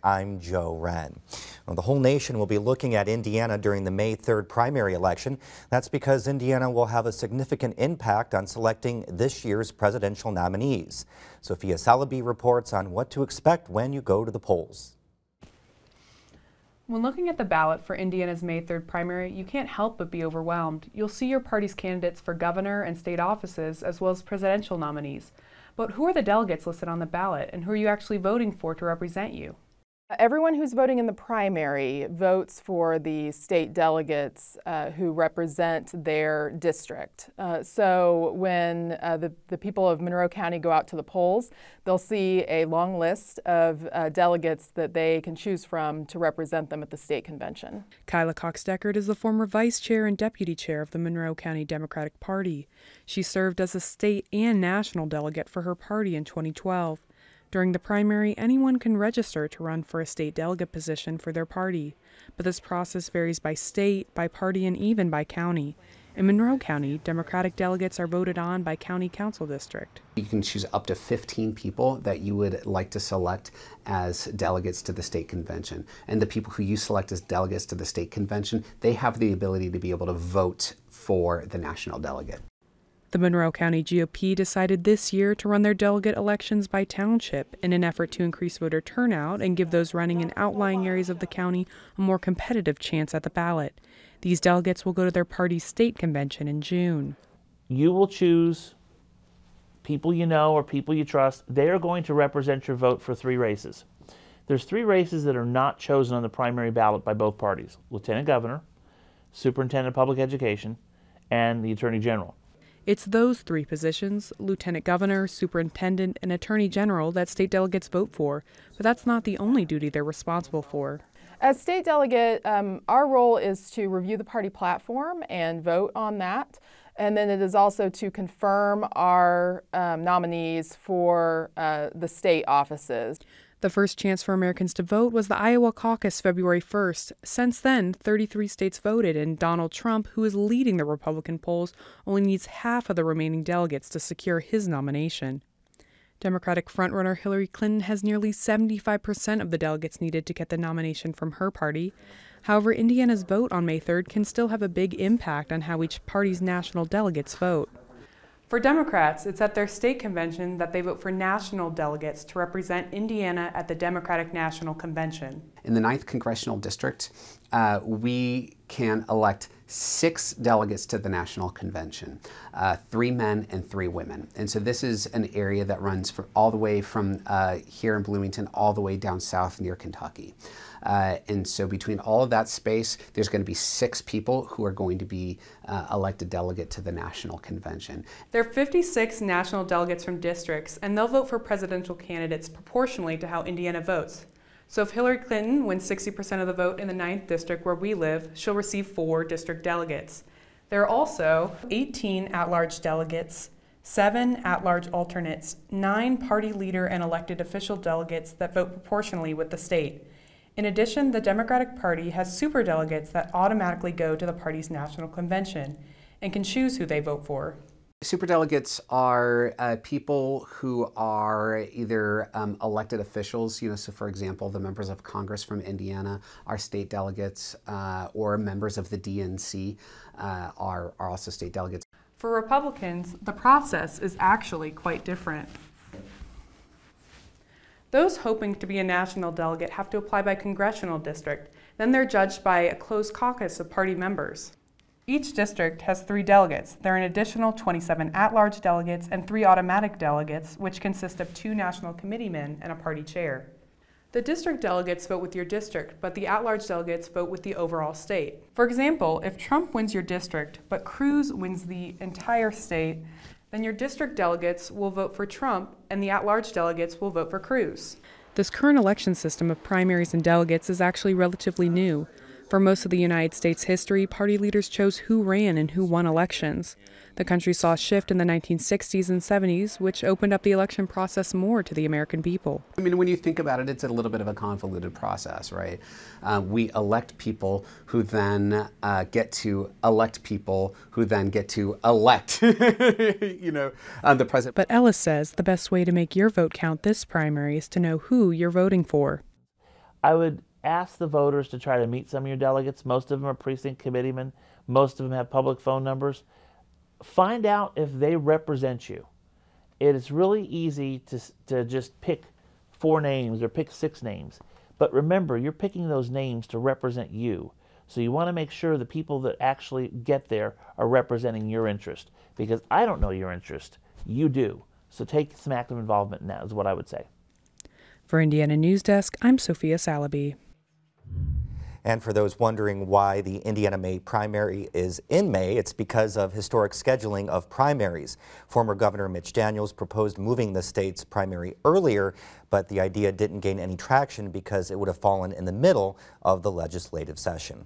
I'm Joe Wren. Well, the whole nation will be looking at Indiana during the May 3rd primary election. That's because Indiana will have a significant impact on selecting this year's presidential nominees. Sophia Salaby reports on what to expect when you go to the polls. When looking at the ballot for Indiana's May 3rd primary, you can't help but be overwhelmed. You'll see your party's candidates for governor and state offices, as well as presidential nominees. But who are the delegates listed on the ballot, and who are you actually voting for to represent you? Everyone who's voting in the primary votes for the state delegates who represent their district. So when the people of Monroe County go out to the polls, they'll see a long list of delegates that they can choose from to represent them at the state convention. Kyla Cox-Deckard is the former vice chair and deputy chair of the Monroe County Democratic Party. She served as a state and national delegate for her party in 2012. During the primary, anyone can register to run for a state delegate position for their party, but this process varies by state, by party, and even by county. In Monroe County, Democratic delegates are voted on by county council district. You can choose up to 15 people that you would like to select as delegates to the state convention. And the people who you select as delegates to the state convention, they have the ability to be able to vote for the national delegate. The Monroe County GOP decided this year to run their delegate elections by township in an effort to increase voter turnout and give those running in outlying areas of the county a more competitive chance at the ballot. These delegates will go to their party's state convention in June. You will choose people you know or people you trust. They are going to represent your vote for 3 races. There's 3 races that are not chosen on the primary ballot by both parties: Lieutenant Governor, Superintendent of Public Education, and the Attorney General. It's those 3 positions, Lieutenant Governor, Superintendent, and Attorney General, that state delegates vote for, but that's not the only duty they're responsible for. As state delegate, our role is to review the party platform and vote on that, and then it is also to confirm our nominees for the state offices. The first chance for Americans to vote was the Iowa caucus February 1st. Since then, 33 states voted, and Donald Trump, who is leading the Republican polls, only needs half of the remaining delegates to secure his nomination. Democratic frontrunner Hillary Clinton has nearly 75% of the delegates needed to get the nomination from her party. However, Indiana's vote on May 3rd can still have a big impact on how each party's national delegates vote. For Democrats, it's at their state convention that they vote for national delegates to represent Indiana at the Democratic National Convention. In the 9th Congressional District, we can elect 6 delegates to the National Convention, 3 men and 3 women. And so this is an area that runs all the way from here in Bloomington all the way down south near Kentucky. And so between all of that space, there's going to be 6 people who are going to be elected delegate to the National Convention. There are 56 national delegates from districts, and they'll vote for presidential candidates proportionally to how Indiana votes. So if Hillary Clinton wins 60% of the vote in the 9th district where we live, she'll receive 4 district delegates. There are also 18 at-large delegates, 7 at-large alternates, 9 party leader and elected official delegates that vote proportionally with the state. In addition, the Democratic Party has superdelegates that automatically go to the party's national convention and can choose who they vote for. Superdelegates are people who are either elected officials, so for example, the members of Congress from Indiana are state delegates, or members of the DNC are also state delegates. For Republicans, the process is actually quite different. Those hoping to be a national delegate have to apply by congressional district. Then they're judged by a closed caucus of party members. Each district has 3 delegates. There are an additional 27 at-large delegates and 3 automatic delegates, which consist of 2 national committeemen and a party chair. The district delegates vote with your district, but the at-large delegates vote with the overall state. For example, if Trump wins your district, but Cruz wins the entire state, then your district delegates will vote for Trump, and the at-large delegates will vote for Cruz. This current election system of primaries and delegates is actually relatively new. For most of the United States history, party leaders chose who ran and who won elections. The country saw a shift in the 1960s and 70s, which opened up the election process more to the American people. I mean, when you think about it, it's a little bit of a convoluted process, right? We elect people who then get to elect people who then get to elect, the president. But Ellis says the best way to make your vote count this primary is to know who you're voting for. I would ask the voters to try to meet some of your delegates. Most of them are precinct committeemen. Most of them have public phone numbers. Find out if they represent you. It is really easy to just pick 4 names or pick 6 names. But remember, you're picking those names to represent you. So you want to make sure the people that actually get there are representing your interest. Because I don't know your interest. You do. So take some active involvement in that is what I would say. For Indiana News Desk, I'm Sophia Salaby. And for those wondering why the Indiana May primary is in May, it's because of historic scheduling of primaries. Former Governor Mitch Daniels proposed moving the state's primary earlier, but the idea didn't gain any traction because it would have fallen in the middle of the legislative session.